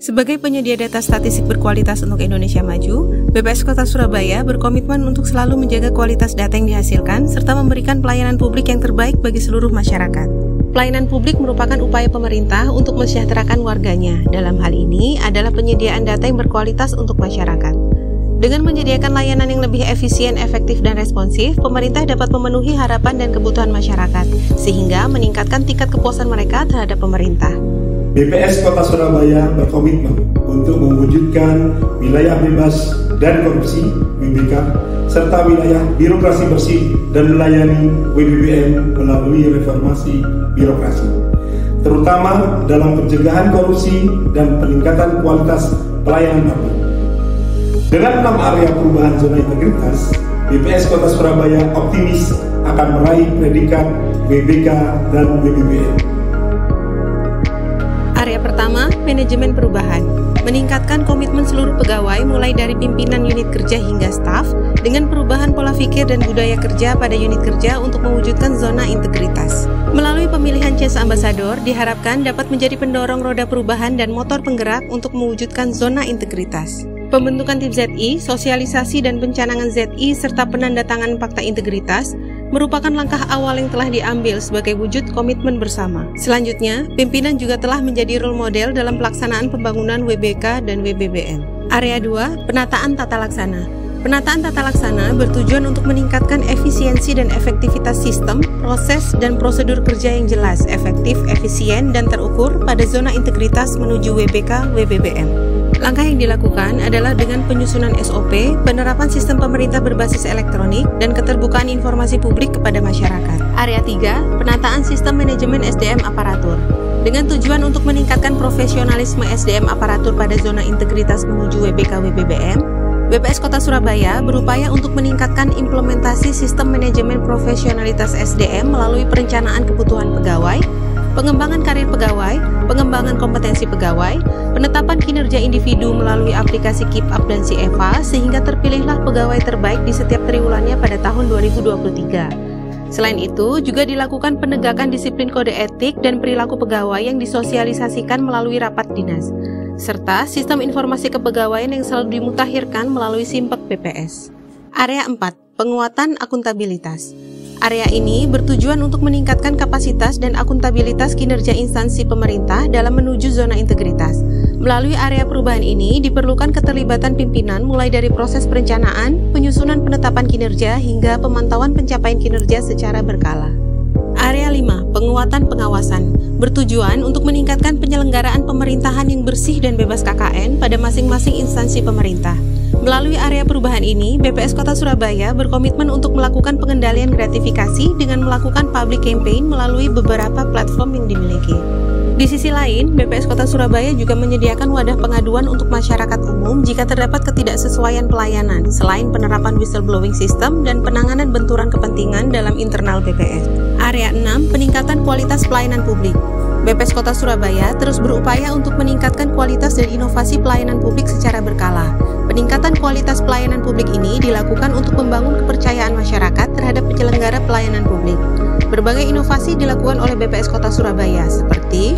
Sebagai penyedia data statistik berkualitas untuk Indonesia Maju, BPS Kota Surabaya berkomitmen untuk selalu menjaga kualitas data yang dihasilkan serta memberikan pelayanan publik yang terbaik bagi seluruh masyarakat. Pelayanan publik merupakan upaya pemerintah untuk mensejahterakan warganya. Dalam hal ini adalah penyediaan data yang berkualitas untuk masyarakat. Dengan menyediakan layanan yang lebih efisien, efektif, dan responsif, pemerintah dapat memenuhi harapan dan kebutuhan masyarakat, sehingga meningkatkan tingkat kepuasan mereka terhadap pemerintah. BPS Kota Surabaya berkomitmen untuk mewujudkan wilayah bebas dari korupsi (WBK) serta wilayah birokrasi bersih dan melayani WBBM melalui reformasi birokrasi, terutama dalam pencegahan korupsi dan peningkatan kualitas pelayanan publik. Dengan 6 area perubahan zona integritas, BPS Kota Surabaya optimis akan meraih predikat WBK dan WBBM. Area pertama, manajemen perubahan. Meningkatkan komitmen seluruh pegawai mulai dari pimpinan unit kerja hingga staf dengan perubahan pola pikir dan budaya kerja pada unit kerja untuk mewujudkan zona integritas. Melalui pemilihan CS Ambassador diharapkan dapat menjadi pendorong roda perubahan dan motor penggerak untuk mewujudkan zona integritas. Pembentukan tim ZI, sosialisasi dan pencanangan ZI serta penandatangan fakta integritas merupakan langkah awal yang telah diambil sebagai wujud komitmen bersama. Selanjutnya, pimpinan juga telah menjadi role model dalam pelaksanaan pembangunan WBK dan WBBM. Area 2, penataan tata laksana. Penataan tata laksana bertujuan untuk meningkatkan efisiensi dan efektivitas sistem, proses, dan prosedur kerja yang jelas, efektif, efisien, dan terukur pada zona integritas menuju WBK, WBBM. Langkah yang dilakukan adalah dengan penyusunan SOP, penerapan sistem pemerintah berbasis elektronik, dan keterbukaan informasi publik kepada masyarakat. Area 3, penataan sistem manajemen SDM aparatur. Dengan tujuan untuk meningkatkan profesionalisme SDM aparatur pada zona integritas menuju WBK WBBM, BPS Kota Surabaya berupaya untuk meningkatkan implementasi sistem manajemen profesionalitas SDM melalui perencanaan kebutuhan pegawai, pengembangan karir pegawai, pengembangan kompetensi pegawai, penetapan kinerja individu melalui aplikasi Keep Up dan Sieva sehingga terpilihlah pegawai terbaik di setiap triwulannya pada tahun 2023. Selain itu, juga dilakukan penegakan disiplin kode etik dan perilaku pegawai yang disosialisasikan melalui rapat dinas, serta sistem informasi kepegawaian yang selalu dimutakhirkan melalui Simpek BPS. Area 4, penguatan akuntabilitas. Area ini bertujuan untuk meningkatkan kapasitas dan akuntabilitas kinerja instansi pemerintah dalam menuju zona integritas. Melalui area perubahan ini diperlukan keterlibatan pimpinan mulai dari proses perencanaan, penyusunan penetapan kinerja, hingga pemantauan pencapaian kinerja secara berkala. Area 5, penguatan pengawasan. Bertujuan untuk meningkatkan penyelenggaraan pemerintahan yang bersih dan bebas KKN pada masing-masing instansi pemerintah. Melalui area perubahan ini, BPS Kota Surabaya berkomitmen untuk melakukan pengendalian gratifikasi dengan melakukan public campaign melalui beberapa platform yang dimiliki. Di sisi lain, BPS Kota Surabaya juga menyediakan wadah pengaduan untuk masyarakat umum jika terdapat ketidaksesuaian pelayanan, selain penerapan whistleblowing system dan penanganan benturan kepentingan dalam internal BPS. Area 6, peningkatan kualitas pelayanan publik. BPS Kota Surabaya terus berupaya untuk meningkatkan kualitas dan inovasi pelayanan publik secara berkala. Peningkatan kualitas pelayanan publik ini dilakukan untuk membangun kepercayaan masyarakat terhadap penyelenggara pelayanan publik. Berbagai inovasi dilakukan oleh BPS Kota Surabaya seperti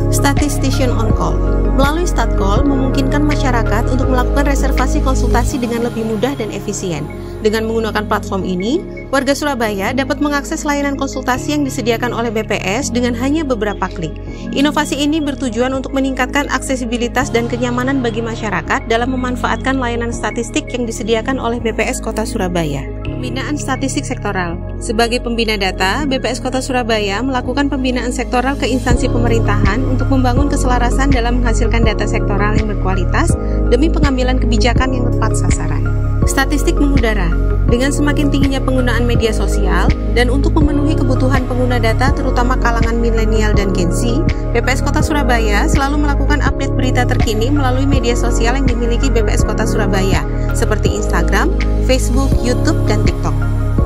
Statistician on Call. Melalui StatCall memungkinkan masyarakat untuk melakukan reservasi konsultasi dengan lebih mudah dan efisien. Dengan menggunakan platform ini, warga Surabaya dapat mengakses layanan konsultasi yang disediakan oleh BPS dengan hanya beberapa klik. Inovasi ini bertujuan untuk meningkatkan aksesibilitas dan kenyamanan bagi masyarakat dalam memanfaatkan layanan statistik yang disediakan oleh BPS Kota Surabaya. Pembinaan statistik sektoral. Sebagai pembina data, BPS Kota Surabaya melakukan pembinaan sektoral ke instansi pemerintahan untuk membangun keselarasan dalam menghasilkan data sektoral yang berkualitas demi pengambilan kebijakan yang tepat sasaran. Statistik mengudara. Dengan semakin tingginya penggunaan media sosial dan untuk memenuhi kebutuhan pengguna data terutama kalangan milenial dan Gen Z, BPS Kota Surabaya selalu melakukan update berita terkini melalui media sosial yang dimiliki BPS Kota Surabaya seperti Instagram, Facebook, YouTube, dan TikTok.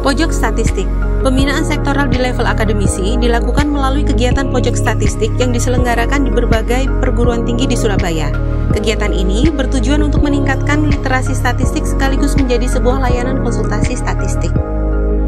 Pojok statistik. Pembinaan sektoral di level akademisi dilakukan melalui kegiatan pojok statistik yang diselenggarakan di berbagai perguruan tinggi di Surabaya. Kegiatan ini bertujuan untuk meningkatkan literasi statistik sekaligus menjadi sebuah layanan konsultasi statistik.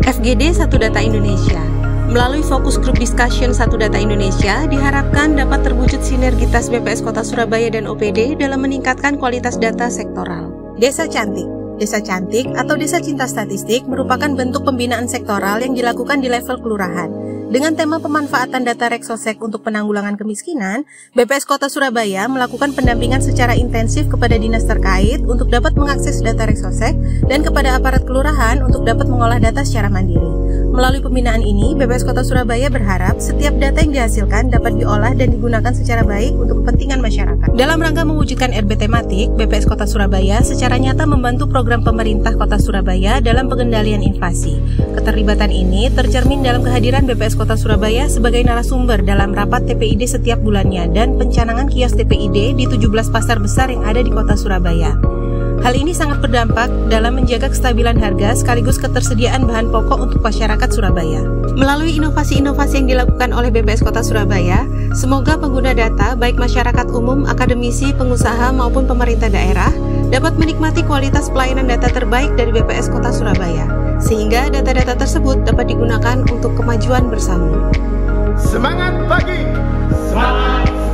FGD Satu Data Indonesia. Melalui fokus group discussion Satu Data Indonesia, diharapkan dapat terwujud sinergitas BPS Kota Surabaya dan OPD dalam meningkatkan kualitas data sektoral. Desa Cantik. Desa Cantik atau Desa Cinta Statistik merupakan bentuk pembinaan sektoral yang dilakukan di level kelurahan. Dengan tema pemanfaatan data Reksosek untuk penanggulangan kemiskinan, BPS Kota Surabaya melakukan pendampingan secara intensif kepada dinas terkait untuk dapat mengakses data Reksosek dan kepada aparat kelurahan untuk dapat mengolah data secara mandiri. Melalui pembinaan ini, BPS Kota Surabaya berharap setiap data yang dihasilkan dapat diolah dan digunakan secara baik untuk kepentingan masyarakat. Dalam rangka mewujudkan RB tematik, BPS Kota Surabaya secara nyata membantu program pemerintah Kota Surabaya dalam pengendalian inflasi. Keterlibatan ini tercermin dalam kehadiran BPS Kota Surabaya sebagai narasumber dalam rapat TPID setiap bulannya dan pencanangan kios TPID di 17 pasar besar yang ada di Kota Surabaya. Hal ini sangat berdampak dalam menjaga kestabilan harga sekaligus ketersediaan bahan pokok untuk masyarakat Surabaya. Melalui inovasi-inovasi yang dilakukan oleh BPS Kota Surabaya, semoga pengguna data baik masyarakat umum, akademisi, pengusaha maupun pemerintah daerah dapat menikmati kualitas pelayanan data terbaik dari BPS Kota Surabaya, sehingga data-data tersebut dapat digunakan untuk kemajuan bersama. Semangat pagi! Semangat!